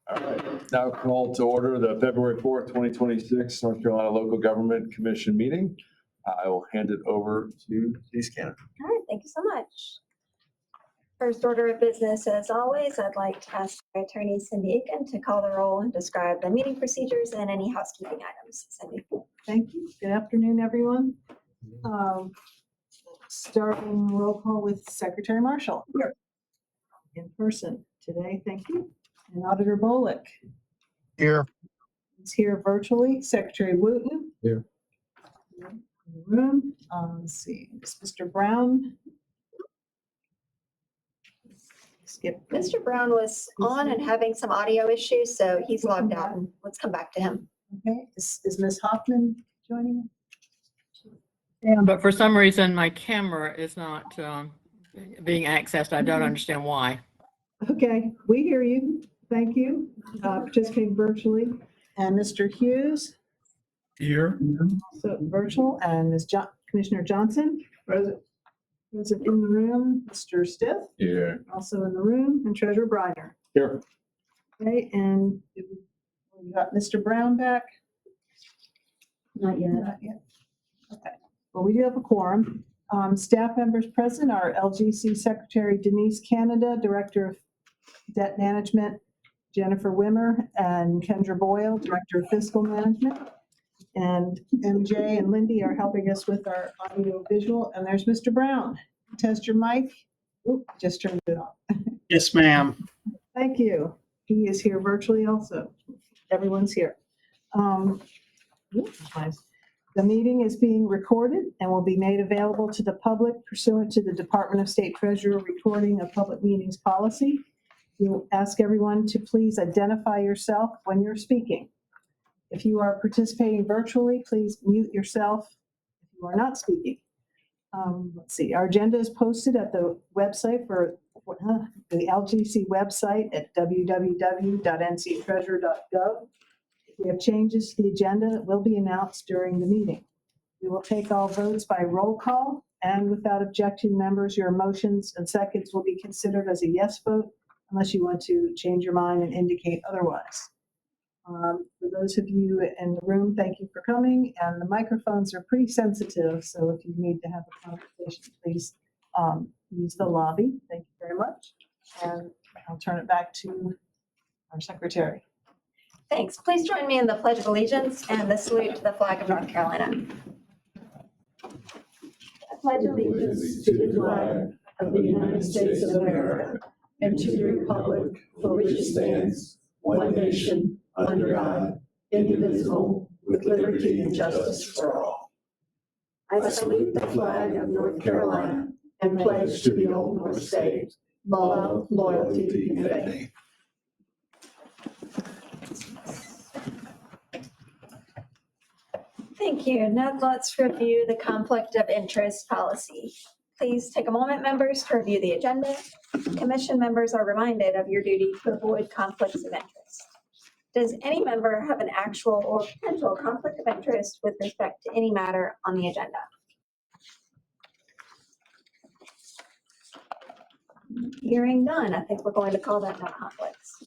All right, now call to order the February 4th, 2026 North Carolina Local Government Commission meeting. I will hand it over to Denise Cannon. All right, thank you so much. First order of business, as always, I'd like to ask Attorney Cindy Aiken to call the roll and describe the meeting procedures and any housekeeping items. Cindy. Thank you. Good afternoon, everyone. Starting roll call with Secretary Marshall. Here. In person today, thank you. And Auditor Bolick Here. is here virtually. Secretary Wooten. Here. In the room. Let's see, is Mr. Brown? Skip. Mr. Brown was on and having some audio issues, so he's logged out. And let's come back to him. Okay, is Ms. Hoffman joining? Yeah, but for some reason, my camera is not being accessed. I don't understand why. Okay, we hear you. Thank you. Participating virtually. And Mr. Hughes, Here. so virtual, and Ms. Commissioner Johnson, present in the room. Mr. Stiff, Here. also in the room, and Treasurer Briner. Here. Okay, and we got Mr. Brown back? Not yet. Not yet. Okay, well, we do have a quorum. Staff members present are LGC Secretary Denise Canada, Director of Debt Management, Jennifer Wimmer, and Kendra Boyle, Director of Fiscal Management. And MJ and Lindy are helping us with our audio visual. And there's Mr. Brown. Test your mic. Oop, just turned it off. Yes, ma'am. Thank you. He is here virtually also. Everyone's here. Nice. The meeting is being recorded and will be made available to the public pursuant to the Department of State Treasurer Recording of Public Meetings Policy. We'll ask everyone to please identify yourself when you're speaking. If you are participating virtually, please mute yourself if you are not speaking. Let's see, our agenda is posted at the website for the LGC website at www.nctreasurer.gov. If we have changes to the agenda, it will be announced during the meeting. We will take all votes by roll call, and without objection, members, your motions and seconds will be considered as a yes vote unless you want to change your mind and indicate otherwise. For those of you in the room, thank you for coming, and the microphones are pretty sensitive, so if you need to have a conversation, please use the lobby. Thank you very much, and I'll turn it back to our secretary. Thanks. Please join me in the Pledge of Allegiance and the salute to the flag of North Carolina. I pledge allegiance to the flag of the United States of America and to the republic for which it stands, one nation, under God, indivisible, with liberty and justice for all. I salute the flag of North Carolina and pledge to the old North State love, loyalty, and faith. Thank you. Now let's review the conflict of interest policy. Please take a moment, members, to review the agenda. Commission members are reminded of your duty to avoid conflicts of interest. Does any member have an actual or potential conflict of interest with respect to any matter on the agenda? Hearing none, I think we're going to call that no conflicts.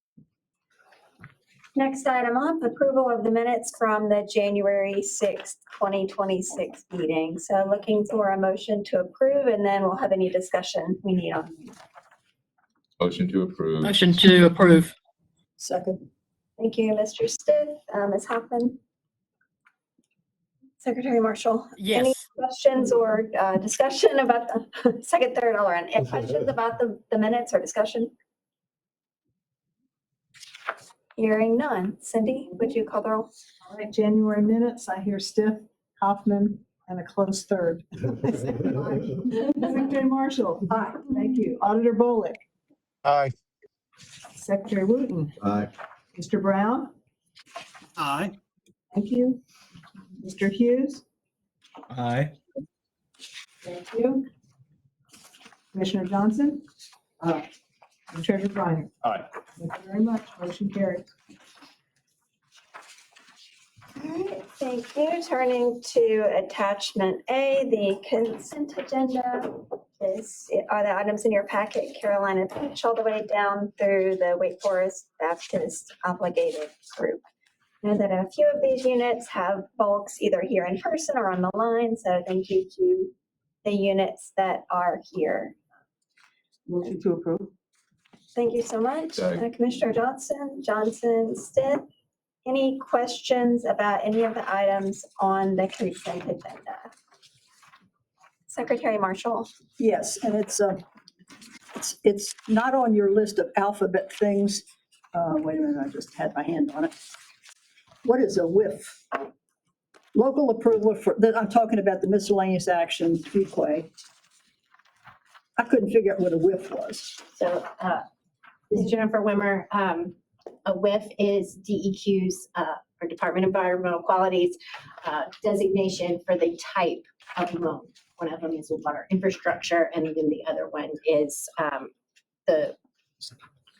Next item up, approval of the minutes from the January 6th, 2026 meeting. So looking for a motion to approve, and then we'll have any discussion we need on. Motion to approve. Motion to approve. Second. Thank you, Mr. Stiff. Ms. Hoffman? Secretary Marshall? Any Yes. questions or discussion about the second, third, all around? Any questions about the minutes or discussion? Hearing none. Cindy, would you call the roll? All right, January minutes, I hear Stiff, Hoffman, and a close third. Secretary Marshall? Aye. Thank you. Auditor Bolick? Aye. Secretary Wooten? Aye. Mr. Brown? Aye. Thank you. Mr. Hughes? Aye. Thank you. Commissioner Johnson? Aye. And Treasurer Briner? Aye. Thank you very much. Motion carries. All right, thank you. Turning to attachment A, the consent agenda. are the items in your packet, Carolina Beach, all the way down through the Wake Forest Baptist Obligated Group. Know that a few of these units have folks either here in person or on the line, so thank you to the units that are here. Motion to approve. Thank you so much. Second. Commissioner Johnson, Stitt. Any questions about any of the items on the consent agenda? Secretary Marshall. Yes, and it's not on your list of alphabet things. Wait a minute, I just had my hand on it. What is a WIF? Local approval for, that I'm talking about the miscellaneous action replay. I couldn't figure out what a WIF was. So this is Jennifer Wimmer. A WIF is DEQ's or Department of Environmental Quality's designation for the type of loan. One of them is water infrastructure, and then the other one is the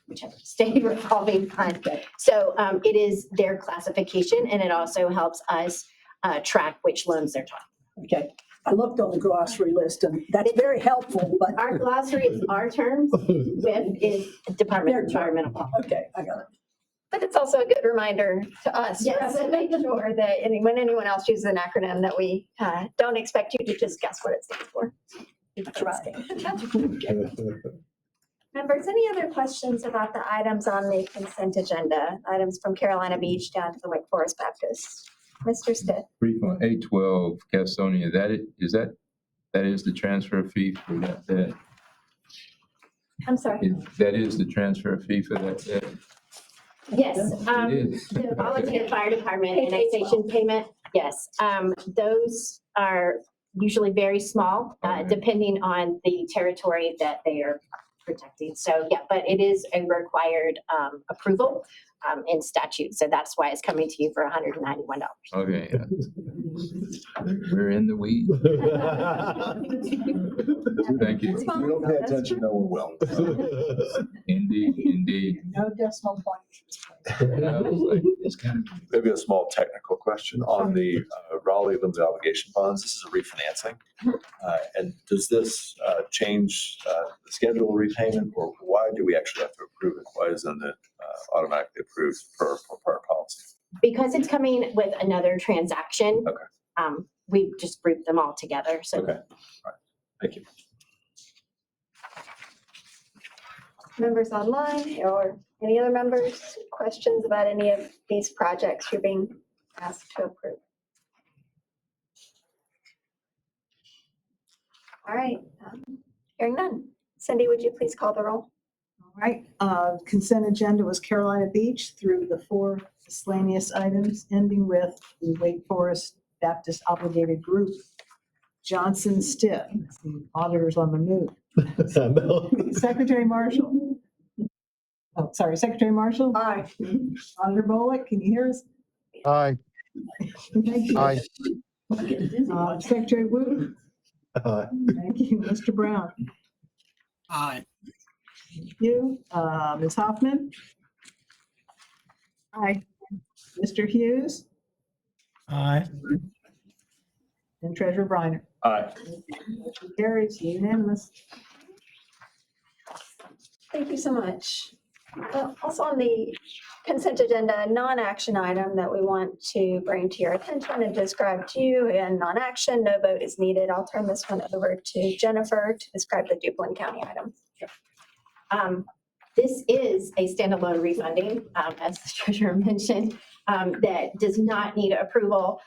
whichever state revolving fund. So it is their classification, and it also helps us track which loans they're talking. Okay, I looked on the glossary list and that's very helpful, but, Our glossary is our terms. WIF is Department of Environmental Quality. okay, I got it. But it's also a good reminder to us, Yes. to make sure that when anyone else uses an acronym, that we don't expect you to just guess what it stands for. That's right. Members, any other questions about the items on the consent agenda? Items from Carolina Beach down to the Wake Forest Baptist. Mr. Stitt. Brief on A12 Caledonia, that is the transfer fee for that, I'm sorry. that is the transfer fee for that. Yes, It is. the volunteer fire department annexation payment, yes. Those are usually very small, Okay. depending on the territory that they are protecting. So, yeah, but it is a required approval in statute. So that's why it's coming to you for $191. Okay. We're in the weeds. Thank you. We don't pay attention, no one will. Indeed. No decimal points. I was like, it's kind of. Maybe a small technical question on the Raleigh limited obligation bonds. This is a refinancing. And does this change the schedule of repayment, or why do we actually have to approve it? Why isn't it automatically approved per prior policy? Because it's coming with another transaction. Okay. We just grouped them all together. So Okay, all right, thank you. Members online or any other members, questions about any of these projects you're being asked to approve? All right, hearing none. Cindy, would you please call the roll? All right, consent agenda was Carolina Beach through the 4 miscellaneous items, ending with the Wake Forest Baptist Obligated Group. Johnson Stitt, the auditors on the move. Secretary Marshall. Oh, sorry, Secretary Marshall? Aye. Auditor Bullock, can you hear us? Aye. Thank you. Aye. Secretary Woo? Thank you. Mr. Brown? Aye. Thank you. Ms. Hoffman? Aye. Mr. Hughes? Aye. And Treasurer Briner? Aye. Motion carries unanimous. Thank you so much. Also on the consent agenda, a non-action item that we want to bring to your attention and describe to you, and non-action, no vote is needed. I'll turn this one over to Jennifer to describe the Duplin County item. this is a standalone refunding, as the treasurer mentioned, that does not need approval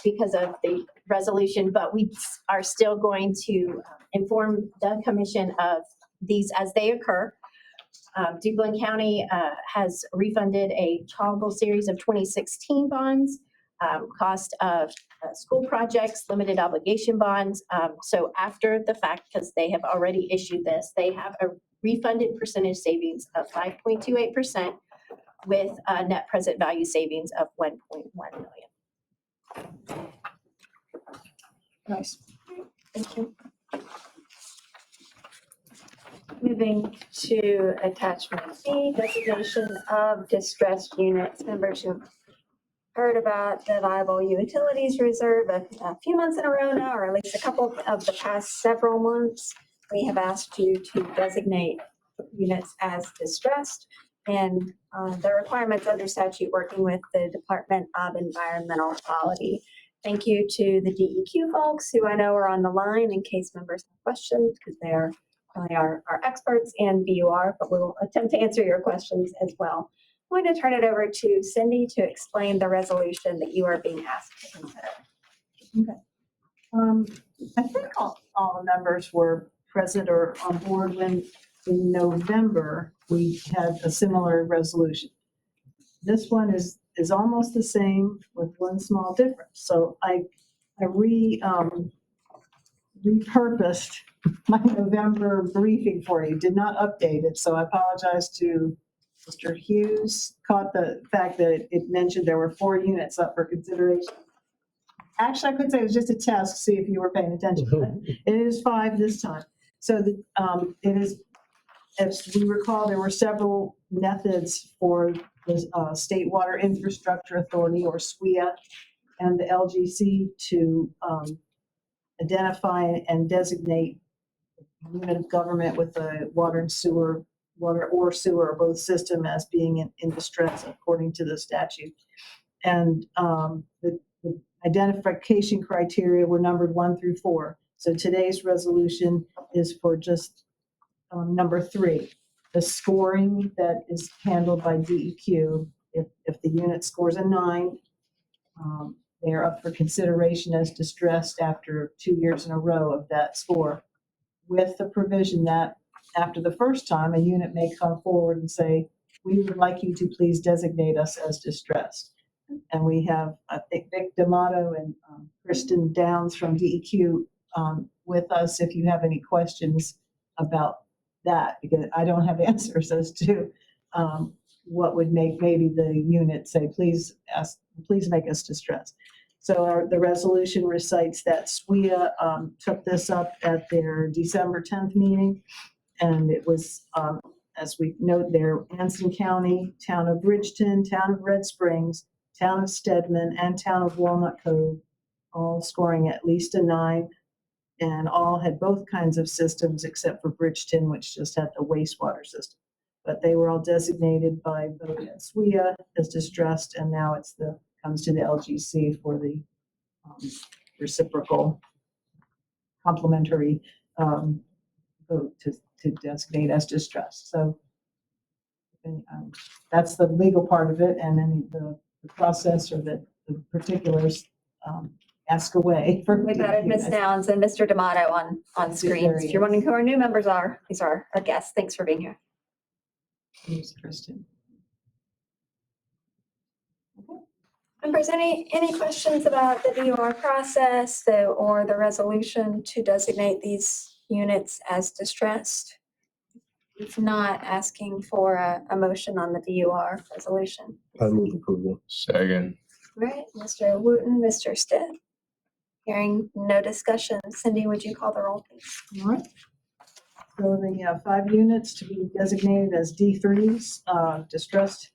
because of the resolution, but we are still going to inform the commission of these as they occur. Duplin County has refunded a toggle series of 2016 bonds, cost of school projects, limited obligation bonds. So after the fact, because they have already issued this, they have a refunded percentage savings of 5.28% with a net present value savings of 1.1 million. Nice. Thank you. Moving to attachment B, designation of distressed units. Members who've heard about the viable utilities reserve a few months in a row now, or at least a couple of the past several months. we have asked you to designate units as distressed and the requirements under statute working with the Department of Environmental Quality. Thank you to the DEQ folks who I know are on the line in case members have questions because they are really our experts and BUR, but we'll attempt to answer your questions as well. I'm going to turn it over to Cindy to explain the resolution that you are being asked to consider. I think all the members were present or on board when in November, we had a similar resolution. This one is almost the same with one small difference. So I repurposed my November briefing for you, did not update it. So I apologize to Mr. Hughes, caught the fact that it mentioned there were 4 units up for consideration. Actually, I could say it was just a test, to see if you were paying attention. But it is 5 this time. So it is, as we recall, there were several methods for the State Water Infrastructure Authority, or SWIA, and the LGC to identify and designate a unit of government with a water or sewer, or both system as being in distress according to the statute. And the identification criteria were numbered 1 through 4. So today's resolution is for just number 3, the scoring that is handled by DEQ. If the unit scores a 9, they are up for consideration as distressed after 2 years in a row of that score, with the provision that after the first time, a unit may come forward and say, we would like you to please designate us as distressed. And we have, I think, Vic D'Amato and Kristen Downs from DEQ with us if you have any questions about that, because I don't have answers as to what would make maybe the unit say, please make us distressed. So the resolution recites that SWIA took this up at their December 10th meeting, and it was, as we note there, Anson County, Town of Bridgeton, Town of Red Springs, Town of Stedman, and Town of Walnut Cove, all scoring at least a 9, and all had both kinds of systems except for Bridgeton, which just had the wastewater system. But they were all designated by vote at SWIA as distressed, and now comes to the LGC for the reciprocal complementary vote to designate as distressed. So that's the legal part of it, and then the process or the particulars ask away. We've added Ms. Downs and Mr. D'Amato on screens. If you're wondering who our new members are, these are our guests. Thanks for being here. Thanks, Kristen. Members, any questions about the DOR process or the resolution to designate these units as distressed? It's not asking for a motion on the DOR resolution. I move approval. Second. Right, Mr. Wooten, Mr. Stitt. Hearing no discussion. Cindy, would you call the roll, please? All right. So the 5 units to be designated as D3s, distressed.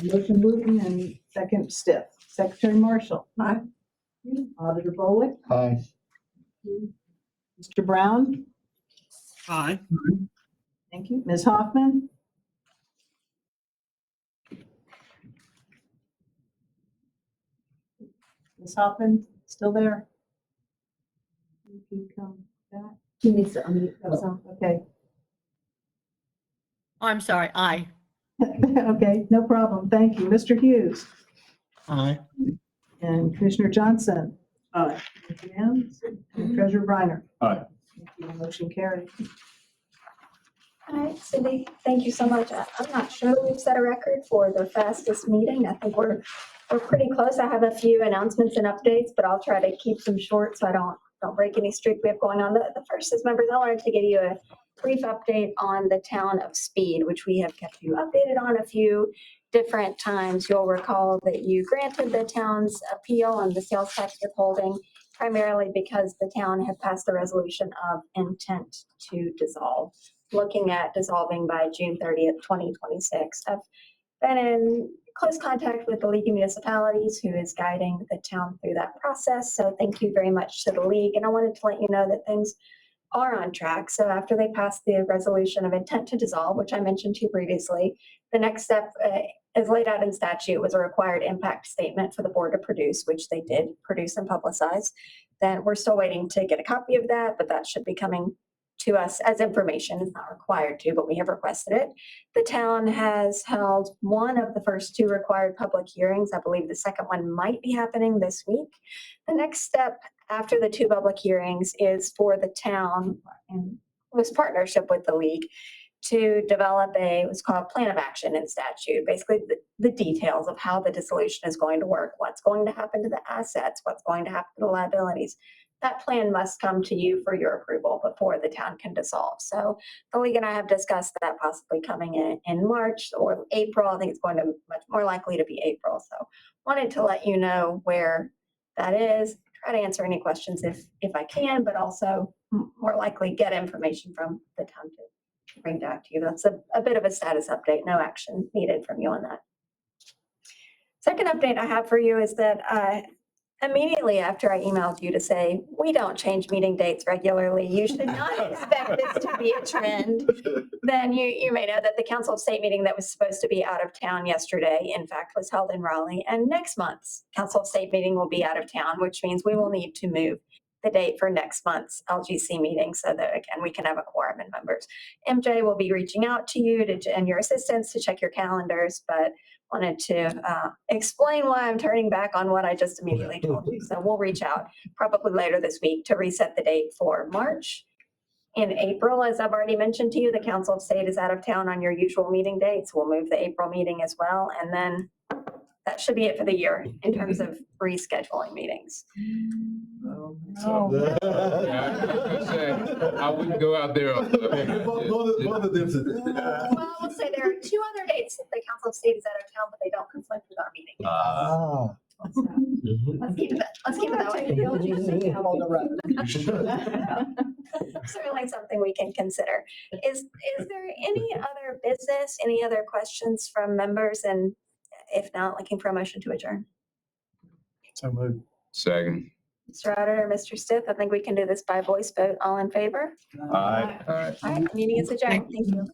Motion Wooten and second Stitt. Secretary Marshall. Aye. Auditor Bolick. Aye. Mr. Brown. Aye. Thank you. Ms. Hoffman. Ms. Hoffman, still there? You can come back. He needs to unmute himself. Okay. Oh, I'm sorry, aye. Okay, no problem. Thank you. Mr. Hughes Aye. and Commissioner Johnson. Aye. And Treasurer Briner. Aye. Thank you. Motion carried. All right, Cindy, thank you so much. I'm not sure we've set a record for the fastest meeting. I think we're pretty close. I have a few announcements and updates, but I'll try to keep them short so I don't break any streak we have going on. The first is, members, I wanted to give you a brief update on the town of Speed, which we have kept you updated on a few different times. You'll recall that you granted the town's appeal on the sales tax withholding, primarily because the town had passed a resolution of intent to dissolve, looking at dissolving by June 30th, 2026. I've been in close contact with the League of Municipalities, who is guiding the town through that process. So thank you very much to the League. And I wanted to let you know that things are on track. So after they pass the resolution of intent to dissolve, which I mentioned to you previously, the next step, as laid out in statute, was a required impact statement for the board to produce, which they did produce and publicize. Then we're still waiting to get a copy of that, but that should be coming to us as information. It's not required to, but we have requested it. The town has held one of the first two required public hearings. I believe the second one might be happening this week. The next step after the two public hearings is for the town, and with partnership with the league, to develop what's called a plan of action in statute, basically the details of how the dissolution is going to work, what's going to happen to the assets, what's going to happen to the liabilities. That plan must come to you for your approval before the town can dissolve. So the league and I have discussed that possibly coming in March or April. I think it's going to much more likely to be April. So wanted to let you know where that is, try to answer any questions if I can, but also more likely get information from the town to bring back to you. That's a bit of a status update, no action needed from you on that. Second update I have for you is that immediately after I emailed you to say, we don't change meeting dates regularly, you should not expect this to be a trend, then you may know that the Council of State meeting that was supposed to be out of town yesterday, in fact, was held in Raleigh. And next month's Council of State meeting will be out of town, which means we will need to move the date for next month's LGC meeting so that, again, we can have a quorum and members. MJ will be reaching out to you and your assistants to check your calendars, but wanted to explain why I'm turning back on what I just immediately told you. So we'll reach out probably later this week to reset the date for March. In April, as I've already mentioned to you, the Council of State is out of town on your usual meeting dates. We'll move the April meeting as well. And then that should be it for the year in terms of rescheduling meetings. Yeah, I was gonna say, I wouldn't go out there. Both of them said. Well, we'll say there are two other dates that the Council of State is out of town, but they don't conflict with our meeting. Ah. Let's keep it that way. The LGC out on the road. Certainly something we can consider. Is there any other business, any other questions from members? And if not, looking for a motion to adjourn. So moved. Second. Mr. Auditor, Mr. Stiff, I think we can do this by voice vote. All in favor? Aye. All right. All right, meeting is adjourned. Thank you.